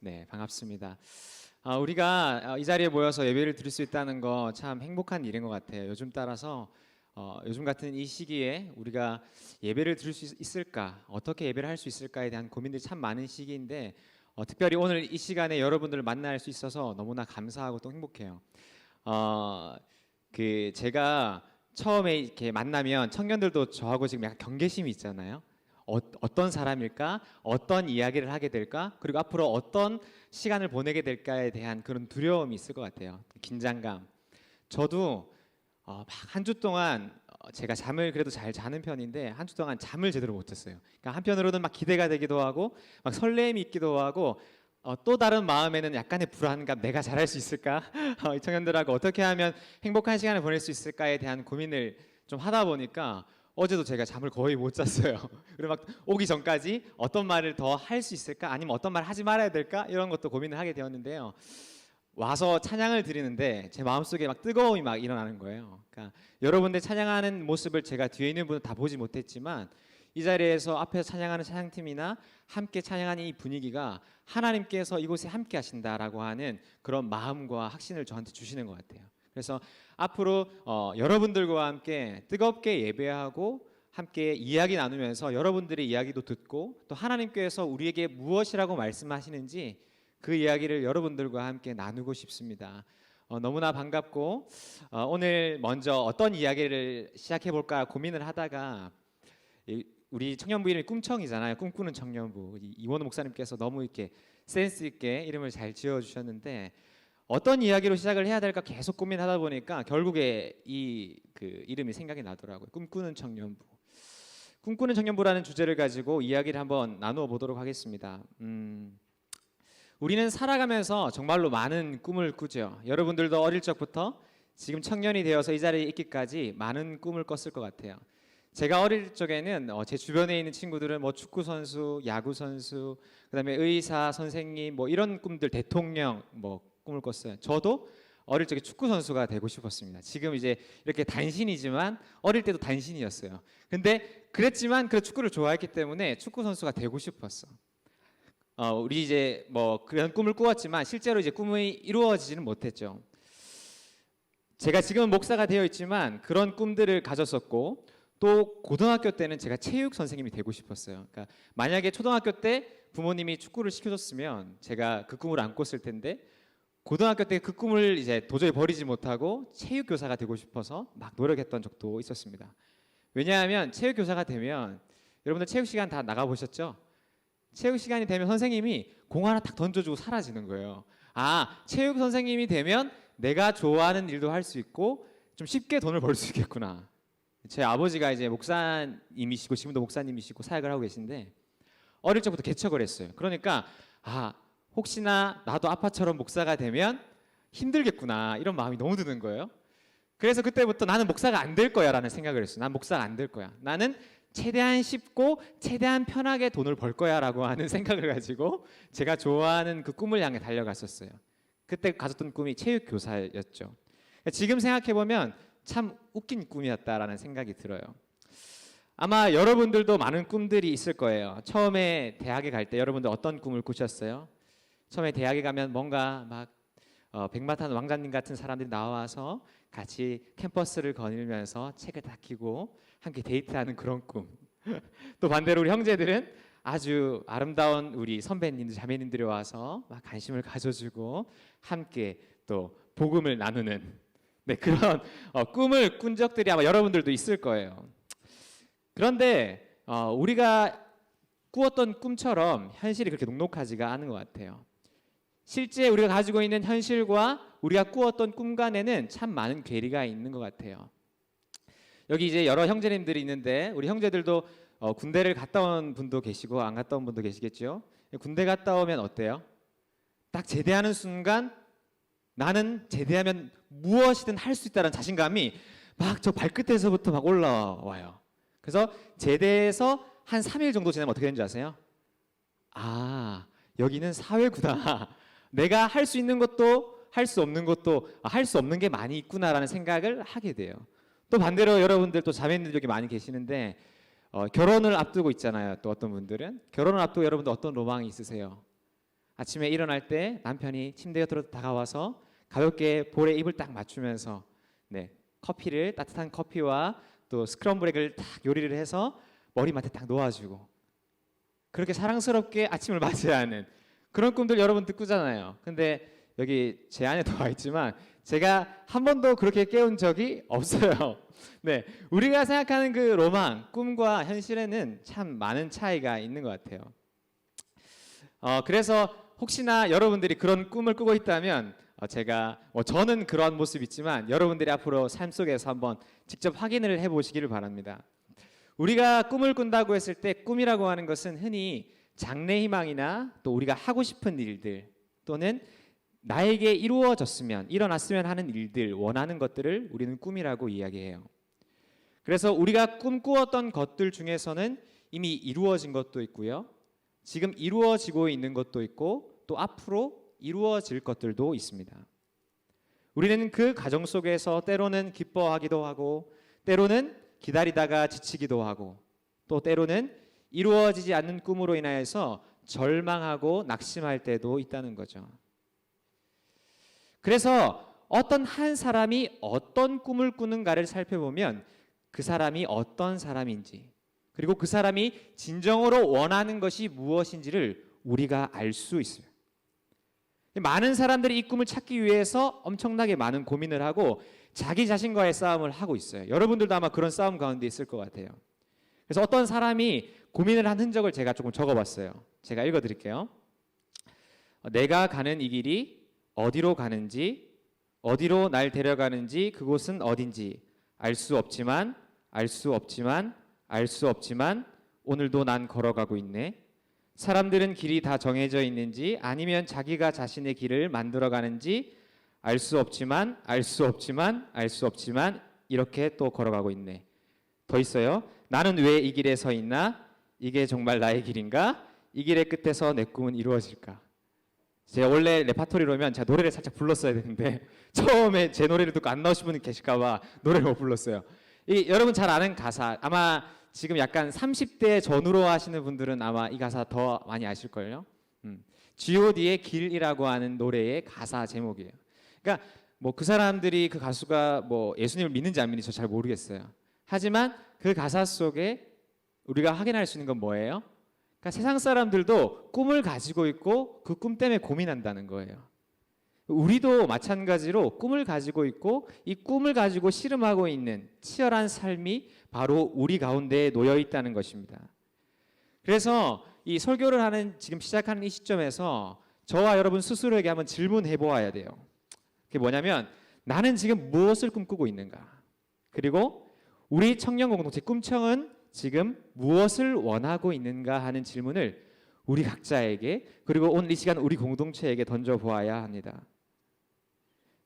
네, 반갑습니다. 우리가 이 자리에 모여서 예배를 드릴 수 있다는 거 참 행복한 일인 것 같아요. 요즘 따라서 요즘 같은 이 시기에 우리가 예배를 드릴 수 있을까, 어떻게 예배를 할 수 있을까에 대한 고민들이 참 많은 시기인데 특별히 오늘 이 시간에 여러분들을 만날 수 있어서 너무나 감사하고 또 행복해요. 제가 처음에 이렇게 만나면 청년들도 저하고 지금 약간 경계심이 있잖아요. 어떤 사람일까? 어떤 이야기를 하게 될까? 그리고 앞으로 어떤 시간을 보내게 될까에 대한 그런 두려움이 있을 것 같아요. 긴장감. 저도 막 한 주 동안 제가 잠을 그래도 잘 자는 편인데 한 주 동안 잠을 제대로 못 잤어요. 그러니까 한편으로는 막 기대가 되기도 하고 막 설렘이 있기도 하고 또 다른 마음에는 약간의 불안감, 내가 잘할 수 있을까? 이 청년들하고 어떻게 하면 행복한 시간을 보낼 수 있을까에 대한 고민을 좀 하다 보니까 어제도 제가 잠을 거의 못 잤어요. 그리고 막 오기 전까지 어떤 말을 더 할 수 있을까? 아니면 어떤 말 하지 말아야 될까? 이런 것도 고민을 하게 되었는데요. 와서 찬양을 드리는데 제 마음속에 막 뜨거움이 막 일어나는 거예요. 그러니까 여러분들 찬양하는 모습을 제가 뒤에 있는 분은 다 보지 못했지만 이 자리에서 앞에서 찬양하는 찬양팀이나 함께 찬양하는 이 분위기가 하나님께서 이곳에 함께 하신다라고 하는 그런 마음과 확신을 저한테 주시는 것 같아요. 그래서 앞으로 여러분들과 함께 뜨겁게 예배하고 함께 이야기 나누면서 여러분들의 이야기도 듣고 또 하나님께서 우리에게 무엇이라고 말씀하시는지 그 이야기를 여러분들과 함께 나누고 싶습니다. 너무나 반갑고 오늘 먼저 어떤 이야기를 시작해 볼까 고민을 하다가 우리 청년부 이름이 꿈청이잖아요. 꿈꾸는 청년부. 이원우 목사님께서 너무 이렇게 센스 있게 이름을 잘 지어 주셨는데 어떤 이야기로 시작을 해야 될까 계속 고민하다 보니까 결국에 그 이름이 생각이 나더라고요. 꿈꾸는 청년부. 꿈꾸는 청년부라는 주제를 가지고 이야기를 한번 나누어 보도록 하겠습니다. 우리는 살아가면서 정말로 많은 꿈을 꾸죠. 여러분들도 어릴 적부터 지금 청년이 되어서 이 자리에 있기까지 많은 꿈을 꿨을 것 같아요. 제가 어릴 적에는 제 주변에 있는 친구들은 뭐 축구 선수, 야구 선수, 그다음에 의사, 선생님 뭐 이런 꿈들, 대통령 뭐 꿈을 꿨어요. 저도 어릴 적에 축구 선수가 되고 싶었습니다. 지금 이제 이렇게 단신이지만 어릴 때도 단신이었어요. 근데 그랬지만 그 축구를 좋아했기 때문에 축구 선수가 되고 싶었어. 우리 이제 뭐 그런 꿈을 꾸었지만 실제로 이제 꿈이 이루어지지는 못했죠. 제가 지금은 목사가 되어 있지만 그런 꿈들을 가졌었고 또 고등학교 때는 제가 체육 선생님이 되고 싶었어요. 그러니까 만약에 초등학교 때 부모님이 축구를 시켜줬으면 제가 그 꿈을 안 꿨을 텐데 고등학교 때 그 꿈을 이제 도저히 버리지 못하고 체육 교사가 되고 싶어서 막 노력했던 적도 있었습니다. 왜냐하면 체육 교사가 되면 여러분들 체육 시간 다 나가 보셨죠? 체육 시간이 되면 선생님이 공 하나 딱 던져주고 사라지는 거예요. 체육 선생님이 되면 내가 좋아하는 일도 할 수 있고 좀 쉽게 돈을 벌 수 있겠구나. 제 아버지가 이제 목사님이시고 지금도 목사님이시고 사역을 하고 계신데 어릴 적부터 개척을 했어요. 그러니까 혹시나 나도 아빠처럼 목사가 되면 힘들겠구나 이런 마음이 너무 드는 거예요. 그래서 그때부터 나는 목사가 안 될 거야 라는 생각을 했어요. 난 목사가 안 될 거야. 나는 최대한 쉽고 최대한 편하게 돈을 벌 거야 라고 하는 생각을 가지고 제가 좋아하는 그 꿈을 향해 달려갔었어요. 그때 가졌던 꿈이 체육교사였죠. 지금 생각해보면 참 웃긴 꿈이었다라는 생각이 들어요. 아마 여러분들도 많은 꿈들이 있을 거예요. 처음에 대학에 갈 때 여러분들 어떤 꿈을 꾸셨어요? 처음에 대학에 가면 뭔가 막 백마탄 왕자님 같은 사람들이 나와서 같이 캠퍼스를 거닐면서 책을 다 켜고 함께 데이트하는 그런 꿈. 또 반대로 우리 형제들은 아주 아름다운 우리 선배님들, 자매님들이 와서 막 관심을 가져주고 함께 또 복음을 나누는 그런 꿈을 꾼 적들이 아마 여러분들도 있을 거예요. 그런데 우리가 꾸었던 꿈처럼 현실이 그렇게 녹록하지가 않은 것 같아요. 실제 우리가 가지고 있는 현실과 우리가 꾸었던 꿈 간에는 참 많은 괴리가 있는 것 같아요. 여기 이제 여러 형제님들이 있는데 우리 형제들도 군대를 갔다 온 분도 계시고 안 갔다 온 분도 계시겠죠. 군대 갔다 오면 어때요? 딱 제대하는 순간 나는 제대하면 무엇이든 할 수 있다는 자신감이 막 저 발끝에서부터 막 올라와요. 그래서 제대해서 한 3일 정도 지나면 어떻게 되는지 아세요? 여기는 사회구나. 내가 할 수 있는 것도 할 수 없는 것도 할 수 없는 게 많이 있구나라는 생각을 하게 돼요. 또 반대로 여러분들 또 자매님들 여기 많이 계시는데 결혼을 앞두고 있잖아요. 또 어떤 분들은 결혼을 앞두고 여러분들 어떤 로망이 있으세요? 아침에 일어날 때 남편이 침대 곁으로 다가와서 가볍게 볼에 입을 딱 맞추면서 네, 커피를 따뜻한 커피와 또 스크럼블 에그를 딱 요리를 해서 머리맡에 딱 놓아주고 그렇게 사랑스럽게 아침을 맞이해야 하는 그런 꿈들 여러분들 꾸잖아요. 근데 여기 제 안에도 와 있지만 제가 한 번도 그렇게 깨운 적이 없어요. 네, 우리가 생각하는 그 로망, 꿈과 현실에는 참 많은 차이가 있는 것 같아요. 그래서 혹시나 여러분들이 그런 꿈을 꾸고 있다면 제가 저는 그러한 모습 있지만 여러분들이 앞으로 삶 속에서 한번 직접 확인을 해보시기를 바랍니다. 우리가 꿈을 꾼다고 했을 때 꿈이라고 하는 것은 흔히 장래희망이나 또 우리가 하고 싶은 일들 또는 나에게 이루어졌으면 일어났으면 하는 일들 원하는 것들을 우리는 꿈이라고 이야기해요. 그래서 우리가 꿈꾸었던 것들 중에서는 이미 이루어진 것도 있고요. 지금 이루어지고 있는 것도 있고 또 앞으로 이루어질 것들도 있습니다. 우리는 그 과정 속에서 때로는 기뻐하기도 하고 때로는 기다리다가 지치기도 하고 또 때로는 이루어지지 않는 꿈으로 인하여서 절망하고 낙심할 때도 있다는 거죠. 그래서 어떤 한 사람이 어떤 꿈을 꾸는가를 살펴보면 그 사람이 어떤 사람인지 그리고 그 사람이 진정으로 원하는 것이 무엇인지를 우리가 알 수 있어요. 많은 사람들이 이 꿈을 찾기 위해서 엄청나게 많은 고민을 하고 자기 자신과의 싸움을 하고 있어요. 여러분들도 아마 그런 싸움 가운데 있을 것 같아요. 그래서 어떤 사람이 고민을 한 흔적을 제가 조금 적어봤어요. 제가 읽어드릴게요. 내가 가는 이 길이 어디로 가는지, 어디로 날 데려가는지, 그곳은 어딘지 알 수 없지만, 알 수 없지만, 알 수 없지만 오늘도 난 걸어가고 있네. 사람들은 길이 다 정해져 있는지 아니면 자기가 자신의 길을 만들어가는지 알 수 없지만, 알 수 없지만, 알 수 없지만 이렇게 또 걸어가고 있네. 더 있어요. 나는 왜 이 길에 서 있나? 이게 정말 나의 길인가? 이 길의 끝에서 내 꿈은 이루어질까? 제가 원래 레파토리로면 제가 노래를 살짝 불렀어야 되는데 처음에 제 노래를 듣고 안 나오신 분이 계실까 봐 노래를 못 불렀어요. 여러분 잘 아는 가사, 아마 지금 약간 30대 전후로 하시는 분들은 아마 이 가사 더 많이 아실걸요. G.O.D의 길이라고 하는 노래의 가사 제목이에요. 그러니까 뭐 그 사람들이 그 가수가 뭐 예수님을 믿는지 안 믿는지 저 잘 모르겠어요. 하지만 그 가사 속에 우리가 확인할 수 있는 건 뭐예요? 그러니까 세상 사람들도 꿈을 가지고 있고 그 꿈 때문에 고민한다는 거예요. 우리도 마찬가지로 꿈을 가지고 있고 이 꿈을 가지고 씨름하고 있는 치열한 삶이 바로 우리 가운데에 놓여 있다는 것입니다. 그래서 이 설교를 하는 지금 시작하는 이 시점에서 저와 여러분 스스로에게 한번 질문해 보아야 돼요. 그게 뭐냐면 나는 지금 무엇을 꿈꾸고 있는가? 그리고 우리 청년 공동체 꿈청은 지금 무엇을 원하고 있는가 하는 질문을 우리 각자에게 그리고 오늘 이 시간 우리 공동체에게 던져보아야 합니다.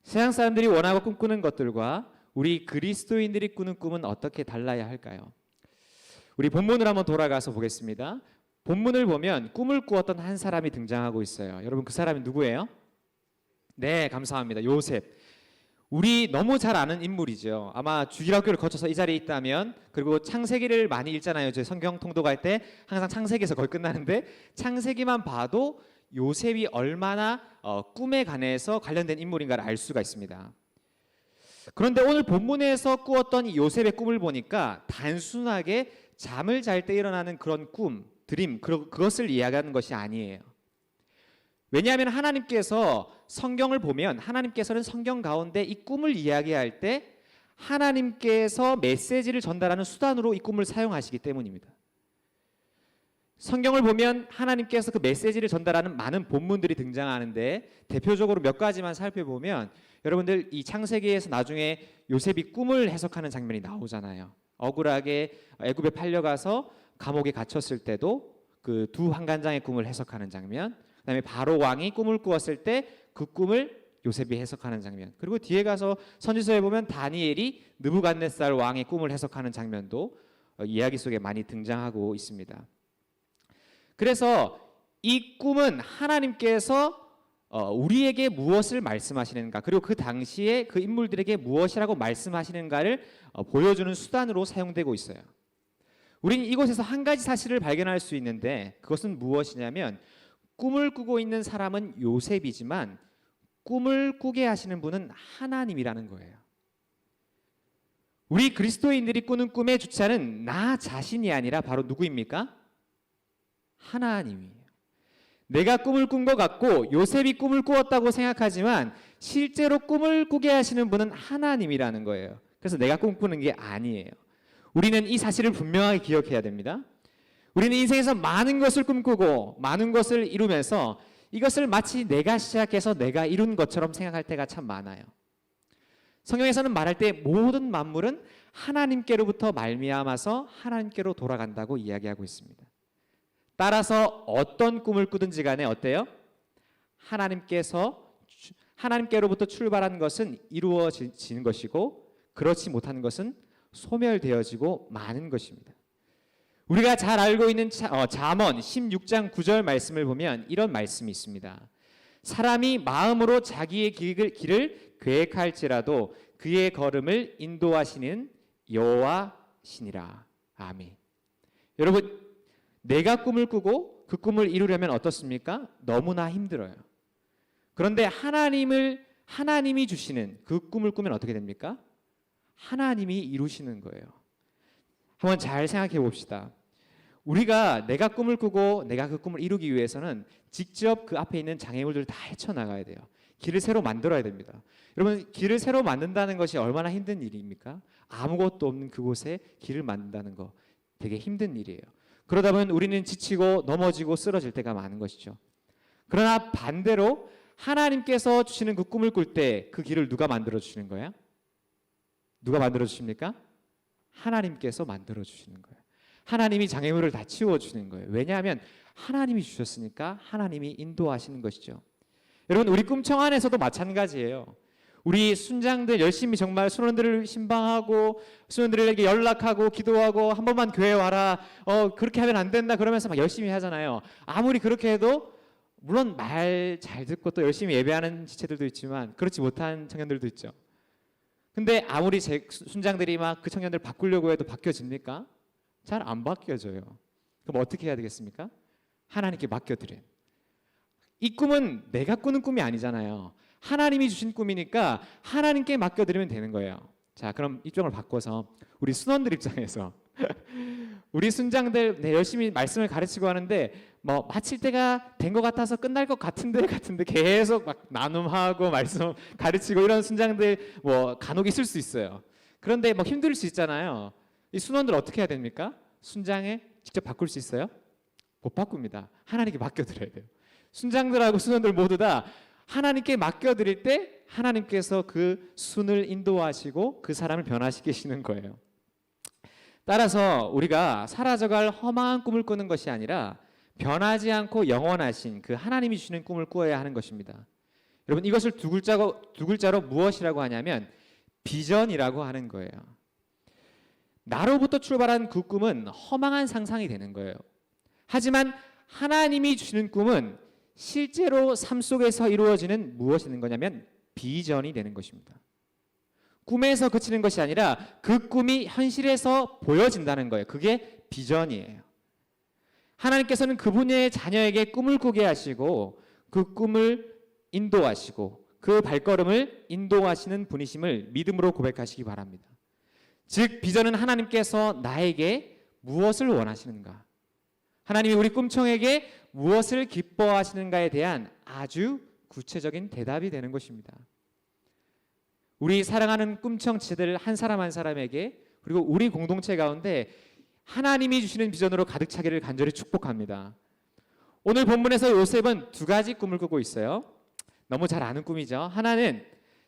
세상 사람들이 원하고 꿈꾸는 것들과 우리 그리스도인들이 꾸는 꿈은 어떻게 달라야 할까요? 우리 본문을 한번 돌아가서 보겠습니다. 본문을 보면 꿈을 꾸었던 한 사람이 등장하고 있어요. 여러분 그 사람이 누구예요? 네, 감사합니다. 요셉. 우리 너무 잘 아는 인물이죠. 아마 주일학교를 거쳐서 이 자리에 있다면 그리고 창세기를 많이 읽잖아요. 저희 성경 통독할 때 항상 창세기에서 거의 끝나는데 창세기만 봐도 요셉이 얼마나 꿈에 관해서 관련된 인물인가를 알 수가 있습니다. 그런데 오늘 본문에서 꾸었던 이 요셉의 꿈을 보니까 단순하게 잠을 잘 때 일어나는 그런 꿈, 드림 그것을 이야기하는 것이 아니에요. 왜냐하면 하나님께서 성경을 보면 하나님께서는 성경 가운데 이 꿈을 이야기할 때 하나님께서 메시지를 전달하는 수단으로 이 꿈을 사용하시기 때문입니다. 성경을 보면 하나님께서 그 메시지를 전달하는 많은 본문들이 등장하는데 대표적으로 몇 가지만 살펴보면 여러분들 이 창세기에서 나중에 요셉이 꿈을 해석하는 장면이 나오잖아요. 억울하게 애굽에 팔려가서 감옥에 갇혔을 때도 그 두 환관장의 꿈을 해석하는 장면, 그다음에 바로 왕이 꿈을 꾸었을 때 그 꿈을 요셉이 해석하는 장면, 그리고 뒤에 가서 선지서에 보면 다니엘이 느부갓네살 왕의 꿈을 해석하는 장면도 이야기 속에 많이 등장하고 있습니다. 그래서 이 꿈은 하나님께서 우리에게 무엇을 말씀하시는가 그리고 그 당시에 그 인물들에게 무엇이라고 말씀하시는가를 보여주는 수단으로 사용되고 있어요. 우리는 이곳에서 한 가지 사실을 발견할 수 있는데 그것은 무엇이냐면 꿈을 꾸고 있는 사람은 요셉이지만 꿈을 꾸게 하시는 분은 하나님이라는 거예요. 우리 그리스도인들이 꾸는 꿈의 주체는 나 자신이 아니라 바로 누구입니까? 하나님이에요. 내가 꿈을 꾼 것 같고 요셉이 꿈을 꾸었다고 생각하지만 실제로 꿈을 꾸게 하시는 분은 하나님이라는 거예요. 그래서 내가 꿈꾸는 게 아니에요. 우리는 이 사실을 분명하게 기억해야 됩니다. 우리는 인생에서 많은 것을 꿈꾸고 많은 것을 이루면서 이것을 마치 내가 시작해서 내가 이룬 것처럼 생각할 때가 참 많아요. 성경에서는 말할 때 모든 만물은 하나님께로부터 말미암아서 하나님께로 돌아간다고 이야기하고 있습니다. 따라서 어떤 꿈을 꾸든지 간에 어때요? 하나님께로부터 출발한 것은 이루어지는 것이고 그렇지 못한 것은 소멸되어지고 마는 것입니다. 우리가 잘 알고 있는 잠언 16장 9절 말씀을 보면 이런 말씀이 있습니다. 사람이 마음으로 자기의 길을 계획할지라도 그의 걸음을 인도하시는 여호와시니라. 아멘. 여러분, 내가 꿈을 꾸고 그 꿈을 이루려면 어떻습니까? 너무나 힘들어요. 그런데 하나님이 주시는 그 꿈을 꾸면 어떻게 됩니까? 하나님이 이루시는 거예요. 한번 잘 생각해 봅시다. 우리가 내가 꿈을 꾸고 내가 그 꿈을 이루기 위해서는 직접 그 앞에 있는 장애물들을 다 헤쳐나가야 돼요. 길을 새로 만들어야 됩니다. 여러분, 길을 새로 만든다는 것이 얼마나 힘든 일입니까? 아무것도 없는 그곳에 길을 만든다는 거 되게 힘든 일이에요. 그러다 보면 우리는 지치고 넘어지고 쓰러질 때가 많은 것이죠. 그러나 반대로 하나님께서 주시는 그 꿈을 꿀 때 그 길을 누가 만들어 주시는 거야? 누가 만들어 주십니까? 하나님께서 만들어 주시는 거예요. 하나님이 장애물을 다 치워 주시는 거예요. 왜냐하면 하나님이 주셨으니까 하나님이 인도하시는 것이죠. 여러분, 우리 꿈청 안에서도 마찬가지예요. 우리 순장들 열심히 정말 순원들을 신방하고 순원들에게 연락하고 기도하고 한 번만 교회 와라. 그렇게 하면 안 된다 그러면서 막 열심히 하잖아요. 아무리 그렇게 해도 물론 말 잘 듣고 또 열심히 예배하는 지체들도 있지만 그렇지 못한 청년들도 있죠. 근데 아무리 제 순장들이 막 그 청년들 바꾸려고 해도 바뀌어집니까? 잘 안 바뀌어져요. 그럼 어떻게 해야 되겠습니까? 하나님께 맡겨드려요. 이 꿈은 내가 꾸는 꿈이 아니잖아요. 하나님이 주신 꿈이니까 하나님께 맡겨드리면 되는 거예요. 자, 그럼 입장을 바꿔서 우리 순원들 입장에서 우리 순장들 열심히 말씀을 가르치고 하는데 뭐 마칠 때가 된 것 같아서 끝날 것 같은데 계속 막 나눔하고 말씀 가르치고 이런 순장들 뭐 간혹 있을 수 있어요. 그런데 뭐 힘들 수 있잖아요. 이 순원들 어떻게 해야 됩니까? 순장에 직접 바꿀 수 있어요? 못 바꿉니다. 하나님께 맡겨드려야 돼요. 순장들하고 순원들 모두 다 하나님께 맡겨드릴 때 하나님께서 그 순을 인도하시고 그 사람을 변화시키시는 거예요. 따라서 우리가 사라져갈 허망한 꿈을 꾸는 것이 아니라 변하지 않고 영원하신 그 하나님이 주시는 꿈을 꾸어야 하는 것입니다. 여러분, 이것을 두 글자로 무엇이라고 하냐면 비전이라고 하는 거예요. 나로부터 출발한 그 꿈은 허망한 상상이 되는 거예요. 하지만 하나님이 주시는 꿈은 실제로 삶 속에서 이루어지는 무엇이 되는 거냐면 비전이 되는 것입니다. 꿈에서 그치는 것이 아니라 그 꿈이 현실에서 보여진다는 거예요. 그게 비전이에요. 하나님께서는 그분의 자녀에게 꿈을 꾸게 하시고 그 꿈을 인도하시고 그 발걸음을 인도하시는 분이심을 믿음으로 고백하시기 바랍니다. 즉, 비전은 하나님께서 나에게 무엇을 원하시는가, 하나님이 우리 꿈청에게 무엇을 기뻐하시는가에 대한 아주 구체적인 대답이 되는 것입니다. 우리 사랑하는 꿈청 지체들 한 사람 한 사람에게 그리고 우리 공동체 가운데 하나님이 주시는 비전으로 가득 차기를 간절히 축복합니다. 오늘 본문에서 요셉은 두 가지 꿈을 꾸고 있어요. 너무 잘 아는 꿈이죠. 하나는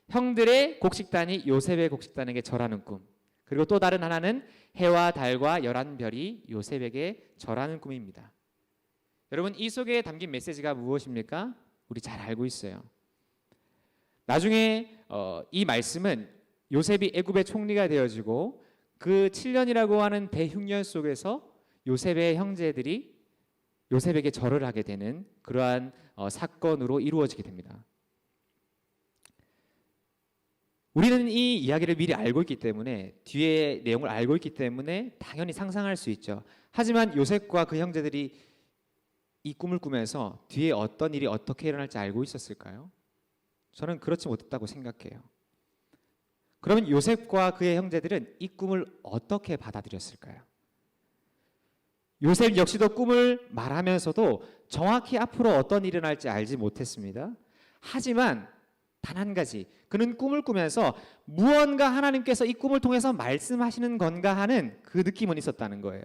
형들의 곡식단이 요셉의 곡식단에게 절하는 꿈, 그리고 또 다른 하나는 해와 달과 열한 별이 요셉에게 절하는 꿈입니다. 여러분, 이 속에 담긴 메시지가 무엇입니까? 우리 잘 알고 있어요. 나중에 이 말씀은 요셉이 애굽의 총리가 되어지고 그 7년이라고 하는 대흉년 속에서 요셉의 형제들이 요셉에게 절을 하게 되는 그러한 사건으로 이루어지게 됩니다. 우리는 이 이야기를 미리 알고 있기 때문에, 뒤에 내용을 알고 있기 때문에 당연히 상상할 수 있죠. 하지만 요셉과 그 형제들이 이 꿈을 꾸면서 뒤에 어떤 일이 어떻게 일어날지 알고 있었을까요? 저는 그렇지 못했다고 생각해요. 그러면 요셉과 그의 형제들은 이 꿈을 어떻게 받아들였을까요? 요셉 역시도 꿈을 말하면서도 정확히 앞으로 어떤 일이 일어날지 알지 못했습니다. 하지만 단 한 가지, 그는 꿈을 꾸면서 무언가 하나님께서 이 꿈을 통해서 말씀하시는 건가 하는 그 느낌은 있었다는 거예요.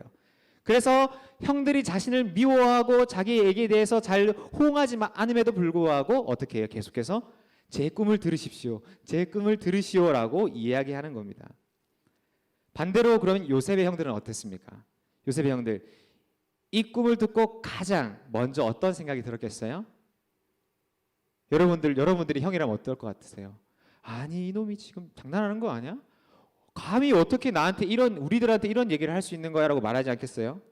그래서 형들이 자신을 미워하고 자기 얘기에 대해서 잘 호응하지 않음에도 불구하고 어떻게 해요? 계속해서 제 꿈을 들으십시오. 제 꿈을 들으시오라고 이야기하는 겁니다. 반대로 그러면 요셉의 형들은 어땠습니까? 요셉의 형들, 이 꿈을 듣고 가장 먼저 어떤 생각이 들었겠어요? 여러분들이 형이라면 어떨 것 같으세요? 아니, 이놈이 지금 장난하는 거 아니야? 감히 어떻게 나한테 우리들한테 이런 얘기를 할 수 있는 거야? 라고 말하지 않겠어요?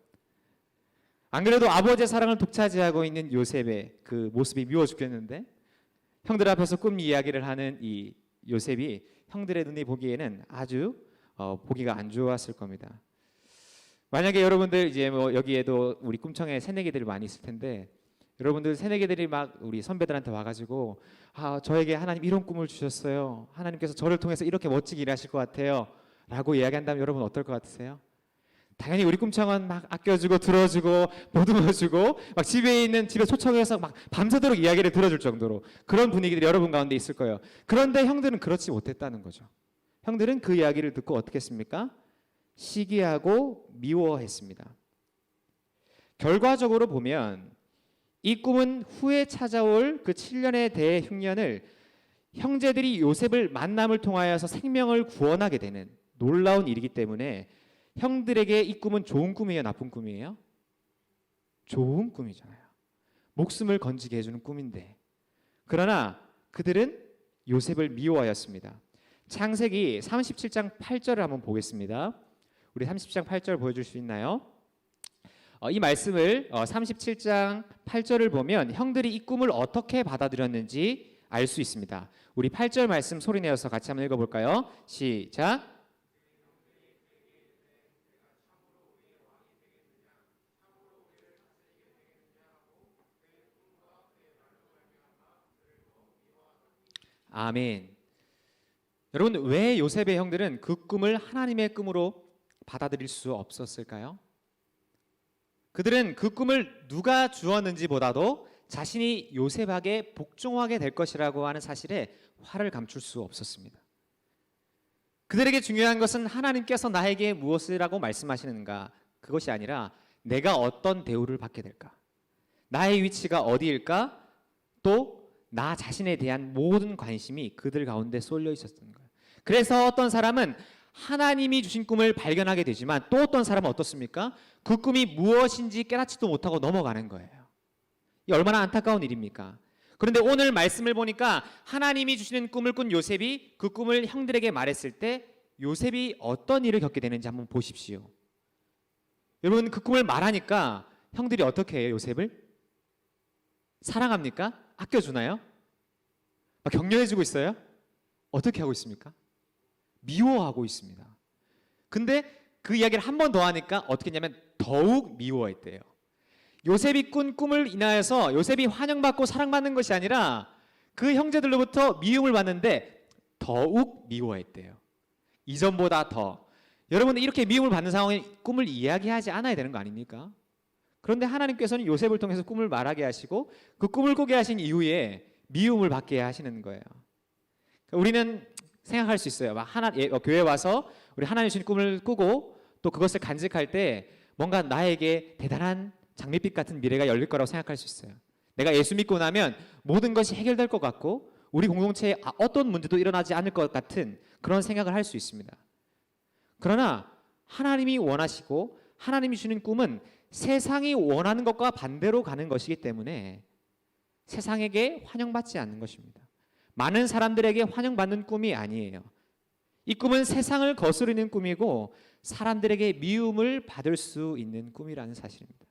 안 그래도 아버지의 사랑을 독차지하고 있는 요셉의 그 모습이 미워 죽겠는데, 형들 앞에서 꿈 이야기를 하는 이 요셉이 형들의 눈이 보기에는 아주 보기가 안 좋았을 겁니다. 만약에 여러분들 이제 뭐 여기에도 우리 꿈청에 새내기들이 많이 있을 텐데, 여러분들 새내기들이 막 우리 선배들한테 와가지고 저에게 하나님 이런 꿈을 주셨어요. 하나님께서 저를 통해서 이렇게 멋지게 일하실 것 같아요. 라고 이야기한다면 여러분 어떨 것 같으세요? 당연히 우리 꿈청은 막 아껴주고 들어주고 보듬어주고 막 집에 초청해서 막 밤새도록 이야기를 들어줄 정도로 그런 분위기들이 여러분 가운데 있을 거예요. 그런데 형들은 그렇지 못했다는 거죠. 형들은 그 이야기를 듣고 어떻게 했습니까? 시기하고 미워했습니다. 결과적으로 보면 이 꿈은 후에 찾아올 그 7년의 대흉년을 형제들이 요셉을 만남을 통하여서 생명을 구원하게 되는 놀라운 일이기 때문에 형들에게 이 꿈은 좋은 꿈이에요, 나쁜 꿈이에요? 좋은 꿈이잖아요. 목숨을 건지게 해주는 꿈인데, 그러나 그들은 요셉을 미워하였습니다. 창세기 37장 8절을 한번 보겠습니다. 우리 37장 8절 보여줄 수 있나요? 이 말씀을 37장 8절을 보면 형들이 이 꿈을 어떻게 받아들였는지 알 수 있습니다. 우리 8절 말씀 소리내어서 같이 한번 읽어볼까요? 시작. 아멘. 여러분, 왜 요셉의 형들은 그 꿈을 하나님의 꿈으로 받아들일 수 없었을까요? 그들은 그 꿈을 누가 주었는지보다도 자신이 요셉에게 복종하게 될 것이라고 하는 사실에 화를 감출 수 없었습니다. 그들에게 중요한 것은 하나님께서 나에게 무엇이라고 말씀하시는가, 그것이 아니라 내가 어떤 대우를 받게 될까, 나의 위치가 어디일까, 또 나 자신에 대한 모든 관심이 그들 가운데 쏠려 있었던 거예요. 그래서 어떤 사람은 하나님이 주신 꿈을 발견하게 되지만 또 어떤 사람은 어떻습니까? 그 꿈이 무엇인지 깨닫지도 못하고 넘어가는 거예요. 이 얼마나 안타까운 일입니까? 그런데 오늘 말씀을 보니까 하나님이 주시는 꿈을 꾼 요셉이 그 꿈을 형들에게 말했을 때 요셉이 어떤 일을 겪게 되는지 한번 보십시오. 여러분, 그 꿈을 말하니까 형들이 어떻게 해요? 요셉을? 사랑합니까? 아껴주나요? 격려해주고 있어요? 어떻게 하고 있습니까? 미워하고 있습니다. 근데 그 이야기를 한 번 더 하니까 어떻게 했냐면 더욱 미워했대요. 요셉이 꾼 꿈을 인하여서 요셉이 환영받고 사랑받는 것이 아니라 그 형제들로부터 미움을 받는데 더욱 미워했대요. 이전보다 더. 여러분들 이렇게 미움을 받는 상황에 꿈을 이야기하지 않아야 되는 거 아닙니까? 그런데 하나님께서는 요셉을 통해서 꿈을 말하게 하시고 그 꿈을 꾸게 하신 이후에 미움을 받게 하시는 거예요. 우리는 생각할 수 있어요. 교회 와서 우리 하나님 주신 꿈을 꾸고 또 그것을 간직할 때 뭔가 나에게 대단한 장밋빛 같은 미래가 열릴 거라고 생각할 수 있어요. 내가 예수 믿고 나면 모든 것이 해결될 것 같고 우리 공동체에 어떤 문제도 일어나지 않을 것 같은 그런 생각을 할 수 있습니다. 그러나 하나님이 원하시고 하나님이 주는 꿈은 세상이 원하는 것과 반대로 가는 것이기 때문에 세상에게 환영받지 않는 것입니다. 많은 사람들에게 환영받는 꿈이 아니에요. 이 꿈은 세상을 거스르는 꿈이고 사람들에게 미움을 받을 수 있는 꿈이라는 사실입니다.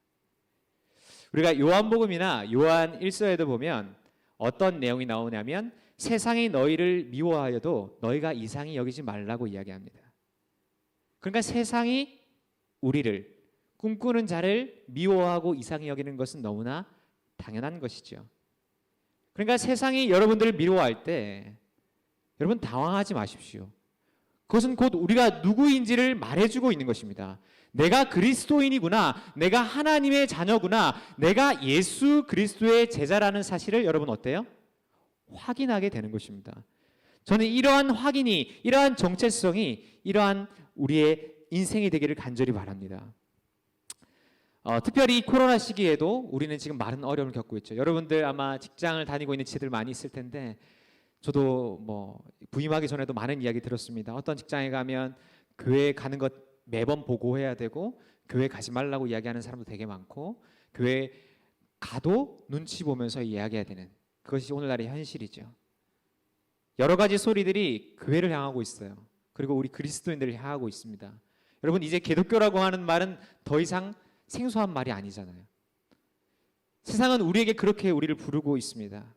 우리가 요한복음이나 요한 1서에도 보면 어떤 내용이 나오냐면 세상이 너희를 미워하여도 너희가 이상히 여기지 말라고 이야기합니다. 그러니까 세상이 우리를 꿈꾸는 자를 미워하고 이상히 여기는 것은 너무나 당연한 것이죠. 그러니까 세상이 여러분들을 미워할 때 여러분 당황하지 마십시오. 그것은 곧 우리가 누구인지를 말해주고 있는 것입니다. 내가 그리스도인이구나, 내가 하나님의 자녀구나, 내가 예수 그리스도의 제자라는 사실을 여러분 어때요? 확인하게 되는 것입니다. 저는 이러한 확인이, 이러한 정체성이 이러한 우리의 인생이 되기를 간절히 바랍니다. 특별히 이 코로나 시기에도 우리는 지금 많은 어려움을 겪고 있죠. 여러분들 아마 직장을 다니고 있는 지들 많이 있을 텐데, 저도 뭐 부임하기 전에도 많은 이야기 들었습니다. 어떤 직장에 가면 교회 가는 것 매번 보고해야 되고, 교회 가지 말라고 이야기하는 사람도 되게 많고, 교회 가도 눈치 보면서 이야기해야 되는, 그것이 오늘날의 현실이죠. 여러 가지 소리들이 교회를 향하고 있어요. 그리고 우리 그리스도인들을 향하고 있습니다. 여러분, 이제 기독교라고 하는 말은 더 이상 생소한 말이 아니잖아요. 세상은 우리에게 그렇게 우리를 부르고 있습니다.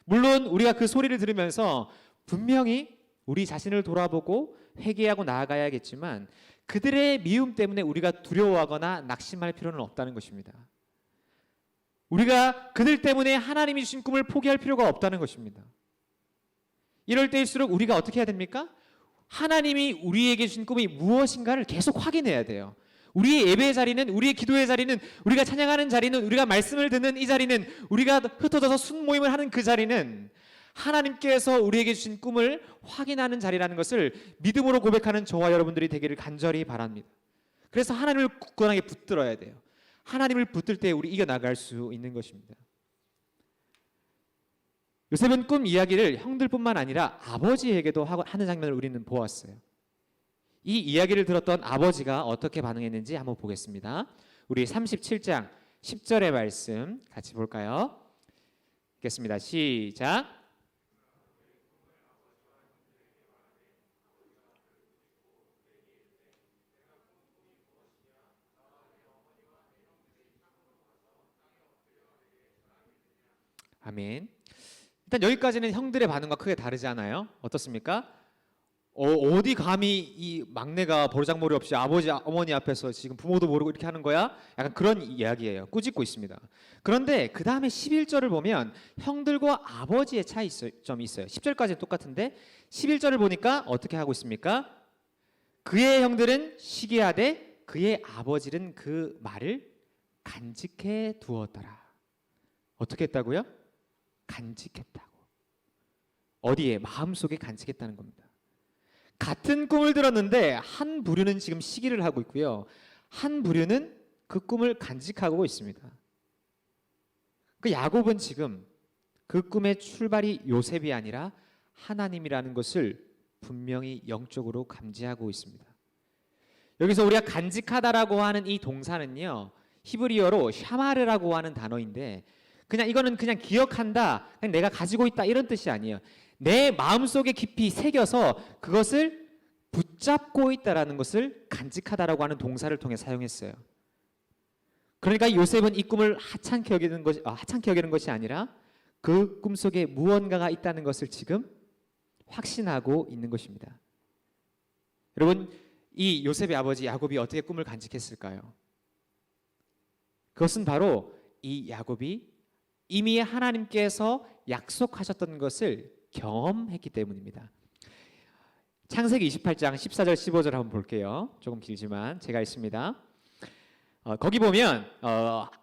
물론 우리가 그 소리를 들으면서 분명히 우리 자신을 돌아보고 회개하고 나아가야겠지만, 그들의 미움 때문에 우리가 두려워하거나 낙심할 필요는 없다는 것입니다. 우리가 그들 때문에 하나님이 주신 꿈을 포기할 필요가 없다는 것입니다. 이럴 때일수록 우리가 어떻게 해야 됩니까? 하나님이 우리에게 주신 꿈이 무엇인가를 계속 확인해야 돼요. 우리의 예배의 자리는, 우리의 기도의 자리는, 우리가 찬양하는 자리는, 우리가 말씀을 듣는 이 자리는, 우리가 흩어져서 순모임을 하는 그 자리는 하나님께서 우리에게 주신 꿈을 확인하는 자리라는 것을 믿음으로 고백하는 저와 여러분들이 되기를 간절히 바랍니다. 그래서 하나님을 굳건하게 붙들어야 돼요. 하나님을 붙들 때 우리 이겨나갈 수 있는 것입니다. 요셉은 꿈 이야기를 형들뿐만 아니라 아버지에게도 하는 장면을 우리는 보았어요. 이 이야기를 들었던 아버지가 어떻게 반응했는지 한번 보겠습니다. 우리 37장 10절의 말씀 같이 볼까요? 읽겠습니다. 시작. 아멘. 일단 여기까지는 형들의 반응과 크게 다르지 않아요? 어떻습니까? 어디 감히 이 막내가 버르장머리 없이 아버지 어머니 앞에서 지금 부모도 모르고 이렇게 하는 거야? 약간 그런 이야기예요. 꾸짖고 있습니다. 그런데 그 다음에 11절을 보면 형들과 아버지의 차이점이 있어요. 10절까지는 똑같은데 11절을 보니까 어떻게 하고 있습니까? 그의 형들은 시기하되 그의 아버지는 그 말을 간직해 두었더라. 어떻게 했다고요? 간직했다고. 어디에? 마음속에 간직했다는 겁니다. 같은 꿈을 들었는데 한 부류는 지금 시기를 하고 있고요, 한 부류는 그 꿈을 간직하고 있습니다. 그 야곱은 지금 그 꿈의 출발이 요셉이 아니라 하나님이라는 것을 분명히 영적으로 감지하고 있습니다. 여기서 우리가 간직하다라고 하는 이 동사는요, 히브리어로 샤마르라고 하는 단어인데, 이거는 그냥 기억한다, 그냥 내가 가지고 있다 이런 뜻이 아니에요. 내 마음속에 깊이 새겨서 그것을 붙잡고 있다라는 것을 간직하다라고 하는 동사를 통해 사용했어요. 그러니까 요셉은 이 꿈을 하찮게 여기는 것이 아니라 그 꿈속에 무언가가 있다는 것을 지금 확신하고 있는 것입니다. 여러분, 이 요셉의 아버지 야곱이 어떻게 꿈을 간직했을까요? 그것은 바로 이 야곱이 이미 하나님께서 약속하셨던 것을 경험했기 때문입니다. 창세기 28장 14절 15절 한번 볼게요. 조금 길지만 제가 읽습니다. 거기 보면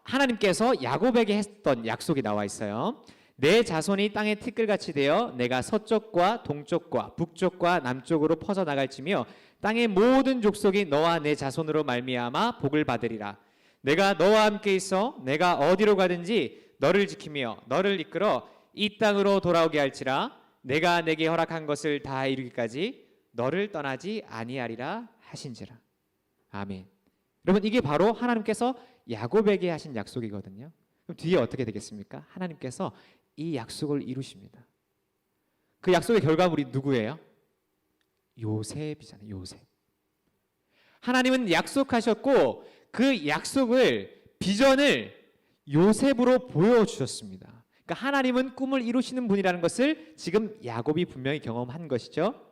하나님께서 야곱에게 했던 약속이 나와 있어요. 내 자손이 땅의 티끌같이 되어 내가 서쪽과 동쪽과 북쪽과 남쪽으로 퍼져나갈지며 땅의 모든 족속이 너와 내 자손으로 말미암아 복을 받으리라. 내가 너와 함께 있어 내가 어디로 가든지 너를 지키며 너를 이끌어 이 땅으로 돌아오게 할지라. 내가 내게 허락한 것을 다 이루기까지 너를 떠나지 아니하리라 하신지라. 아멘. 여러분, 이게 바로 하나님께서 야곱에게 하신 약속이거든요. 그럼 뒤에 어떻게 되겠습니까? 하나님께서 이 약속을 이루십니다. 그 약속의 결과물이 누구예요? 요셉이잖아요. 요셉. 하나님은 약속하셨고 그 약속을, 비전을 요셉으로 보여주셨습니다. 그러니까 하나님은 꿈을 이루시는 분이라는 것을 지금 야곱이 분명히 경험한 것이죠.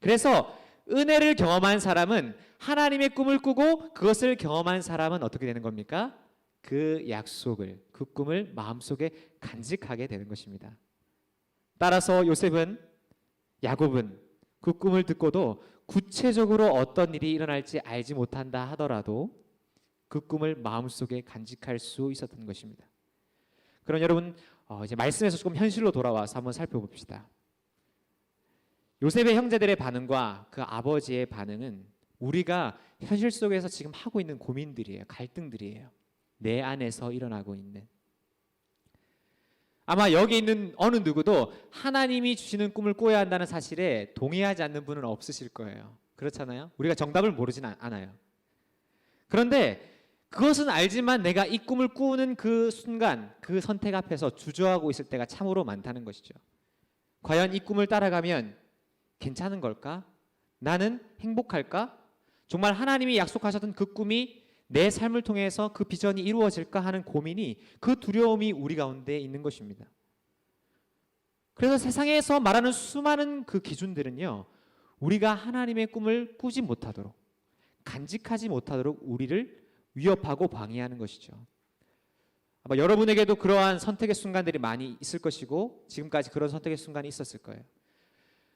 그래서 은혜를 경험한 사람은 하나님의 꿈을 꾸고 그것을 경험한 사람은 어떻게 되는 겁니까? 그 약속을, 그 꿈을 마음속에 간직하게 되는 것입니다. 따라서 요셉은, 야곱은 그 꿈을 듣고도 구체적으로 어떤 일이 일어날지 알지 못한다 하더라도 그 꿈을 마음속에 간직할 수 있었던 것입니다. 그럼 여러분 이제 말씀에서 조금 현실로 돌아와서 한번 살펴봅시다. 요셉의 형제들의 반응과 그 아버지의 반응은 우리가 현실 속에서 지금 하고 있는 고민들이에요. 갈등들이에요. 내 안에서 일어나고 있는. 아마 여기 있는 어느 누구도 하나님이 주시는 꿈을 꿔야 한다는 사실에 동의하지 않는 분은 없으실 거예요. 그렇잖아요? 우리가 정답을 모르진 않아요. 그런데 그것은 알지만 내가 이 꿈을 꾸는 그 순간, 그 선택 앞에서 주저하고 있을 때가 참으로 많다는 것이죠. 과연 이 꿈을 따라가면 괜찮은 걸까? 나는 행복할까? 정말 하나님이 약속하셨던 그 꿈이 내 삶을 통해서 그 비전이 이루어질까 하는 고민이, 그 두려움이 우리 가운데 있는 것입니다. 그래서 세상에서 말하는 수많은 그 기준들은요, 우리가 하나님의 꿈을 꾸지 못하도록, 간직하지 못하도록 우리를 위협하고 방해하는 것이죠. 아마 여러분에게도 그러한 선택의 순간들이 많이 있을 것이고 지금까지 그런 선택의 순간이 있었을 거예요.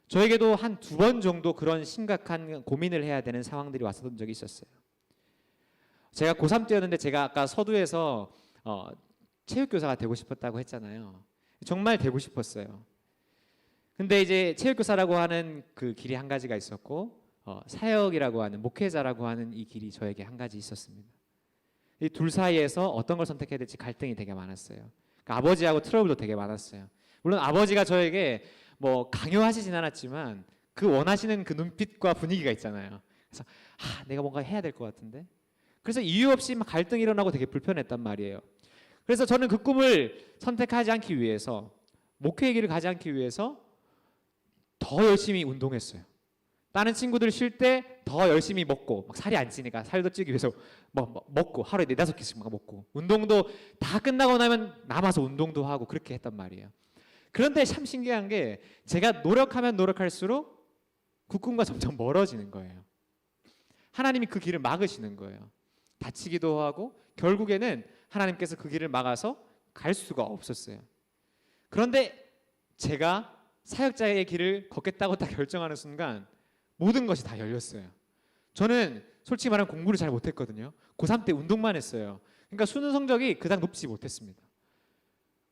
저에게도 한 2번 정도 그런 심각한 고민을 해야 되는 상황들이 왔었던 적이 있었어요. 제가 고3 때였는데, 제가 아까 서두에서 체육교사가 되고 싶었다고 했잖아요. 정말 되고 싶었어요. 근데 이제 체육교사라고 하는 그 길이 한 가지가 있었고 사역이라고 하는, 목회자라고 하는 이 길이 저에게 한 가지 있었습니다. 이 둘 사이에서 어떤 걸 선택해야 될지 갈등이 되게 많았어요. 그러니까 아버지하고 트러블도 되게 많았어요. 물론 아버지가 저에게 뭐 강요하시진 않았지만 그 원하시는 그 눈빛과 분위기가 있잖아요. 그래서 내가 뭔가 해야 될 것 같은데, 그래서 이유 없이 막 갈등이 일어나고 되게 불편했단 말이에요. 그래서 저는 그 꿈을 선택하지 않기 위해서, 목회의 길을 가지 않기 위해서 더 열심히 운동했어요. 다른 친구들 쉴 때 더 열심히 먹고, 막 살이 안 찌니까 살도 찌기 위해서 먹고, 하루에 4-5끼씩 막 먹고, 운동도 다 끝나고 나면 남아서 운동도 하고 그렇게 했단 말이에요. 그런데 참 신기한 게, 제가 노력하면 노력할수록 그 꿈과 점점 멀어지는 거예요. 하나님이 그 길을 막으시는 거예요. 다치기도 하고 결국에는 하나님께서 그 길을 막아서 갈 수가 없었어요. 그런데 제가 사역자의 길을 걷겠다고 딱 결정하는 순간 모든 것이 다 열렸어요. 저는 솔직히 말하면 공부를 잘 못했거든요. 고3 때 운동만 했어요. 그러니까 수능 성적이 그닥 높지 못했습니다.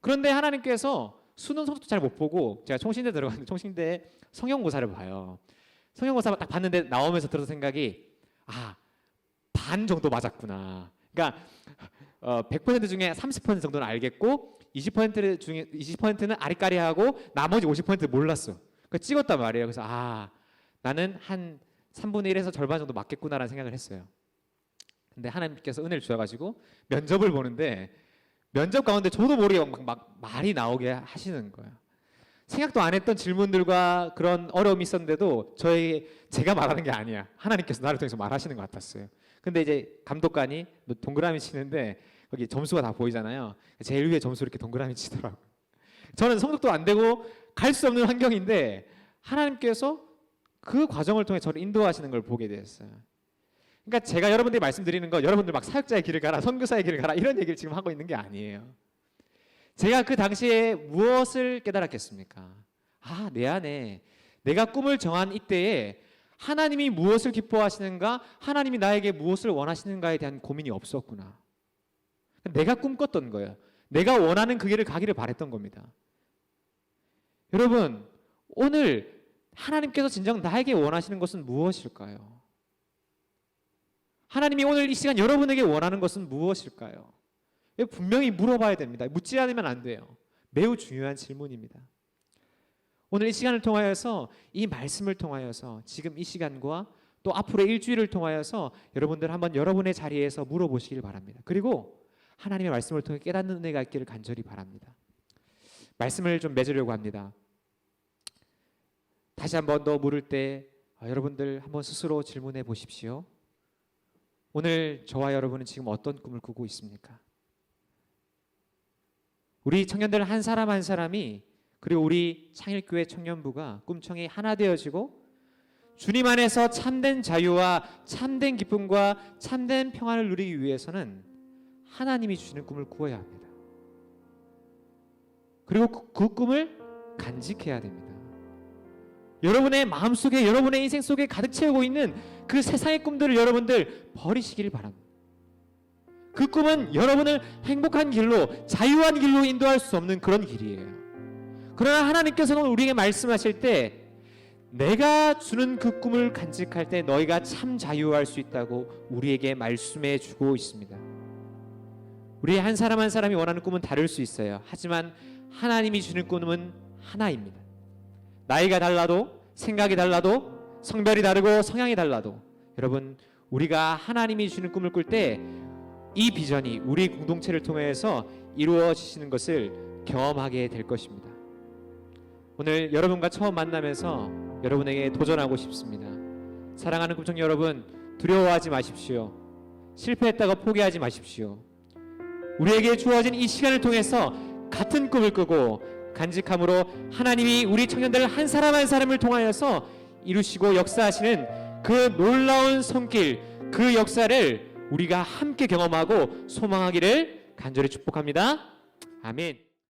그런데 하나님께서 수능 성적도 잘 못 보고, 제가 총신대 들어갔는데 총신대에 성형고사를 봐요. 성형고사 딱 봤는데 나오면서 들어서 생각이, 반 정도 맞았구나. 그러니까 100% 중에 30% 정도는 알겠고 20% 중에 20%는 아리까리하고 나머지 50% 몰랐어. 그 찍었단 말이에요. 그래서 나는 한 3분의 1에서 절반 정도 맞겠구나라는 생각을 했어요. 근데 하나님께서 은혜를 주셔가지고 면접을 보는데, 면접 가운데 저도 모르게 막 말이 나오게 하시는 거예요. 생각도 안 했던 질문들과 그런 어려움이 있었는데도 제가 말하는 게 아니야, 하나님께서 나를 통해서 말하시는 것 같았어요. 근데 이제 감독관이 동그라미 치는데 거기 점수가 다 보이잖아요. 제일 위에 점수 이렇게 동그라미 치더라고요. 저는 성적도 안 되고 갈 수 없는 환경인데 하나님께서 그 과정을 통해 저를 인도하시는 걸 보게 되었어요. 그러니까 제가 여러분들이 말씀드리는 건 여러분들 막 사역자의 길을 가라, 선교사의 길을 가라 이런 얘기를 지금 하고 있는 게 아니에요. 제가 그 당시에 무엇을 깨달았겠습니까? 내 안에 내가 꿈을 정한 이때에 하나님이 무엇을 기뻐하시는가, 하나님이 나에게 무엇을 원하시는가에 대한 고민이 없었구나. 내가 꿈꿨던 거예요. 내가 원하는 그 길을 가기를 바랬던 겁니다. 여러분, 오늘 하나님께서 진정 나에게 원하시는 것은 무엇일까요? 하나님이 오늘 이 시간 여러분에게 원하는 것은 무엇일까요? 분명히 물어봐야 됩니다. 묻지 않으면 안 돼요. 매우 중요한 질문입니다. 오늘 이 시간을 통하여서, 이 말씀을 통하여서, 지금 이 시간과 또 앞으로의 일주일을 통하여서 여러분들 한번 여러분의 자리에서 물어보시길 바랍니다. 그리고 하나님의 말씀을 통해 깨닫는 은혜가 있기를 간절히 바랍니다. 말씀을 좀 맺으려고 합니다. 다시 한번 더 물을 때 여러분들 한번 스스로 질문해 보십시오. 오늘 저와 여러분은 지금 어떤 꿈을 꾸고 있습니까? 우리 청년들 한 사람 한 사람이, 그리고 우리 창일교회 청년부가 꿈청이 하나 되어지고 주님 안에서 참된 자유와 참된 기쁨과 참된 평안을 누리기 위해서는 하나님이 주시는 꿈을 꾸어야 합니다. 그리고 그 꿈을 간직해야 됩니다. 여러분의 마음속에, 여러분의 인생 속에 가득 채우고 있는 그 세상의 꿈들을 여러분들 버리시기를 바랍니다. 그 꿈은 여러분을 행복한 길로, 자유한 길로 인도할 수 없는 그런 길이에요. 그러나 하나님께서는 우리에게 말씀하실 때 내가 주는 그 꿈을 간직할 때 너희가 참 자유할 수 있다고 우리에게 말씀해 주고 있습니다. 우리 한 사람 한 사람이 원하는 꿈은 다를 수 있어요. 하지만 하나님이 주는 꿈은 하나입니다. 나이가 달라도, 생각이 달라도, 성별이 다르고 성향이 달라도 여러분, 우리가 하나님이 주는 꿈을 꿀 때 이 비전이 우리 공동체를 통해서 이루어지시는 것을 경험하게 될 것입니다. 오늘 여러분과 처음 만나면서 여러분에게 도전하고 싶습니다. 사랑하는 꿈청 여러분, 두려워하지 마십시오. 실패했다고 포기하지 마십시오. 우리에게 주어진 이 시간을 통해서 같은 꿈을 꾸고 간직함으로 하나님이 우리 청년들 한 사람 한 사람을 통하여서 이루시고 역사하시는 그 놀라운 손길, 그 역사를 우리가 함께 경험하고 소망하기를 간절히 축복합니다. 아멘.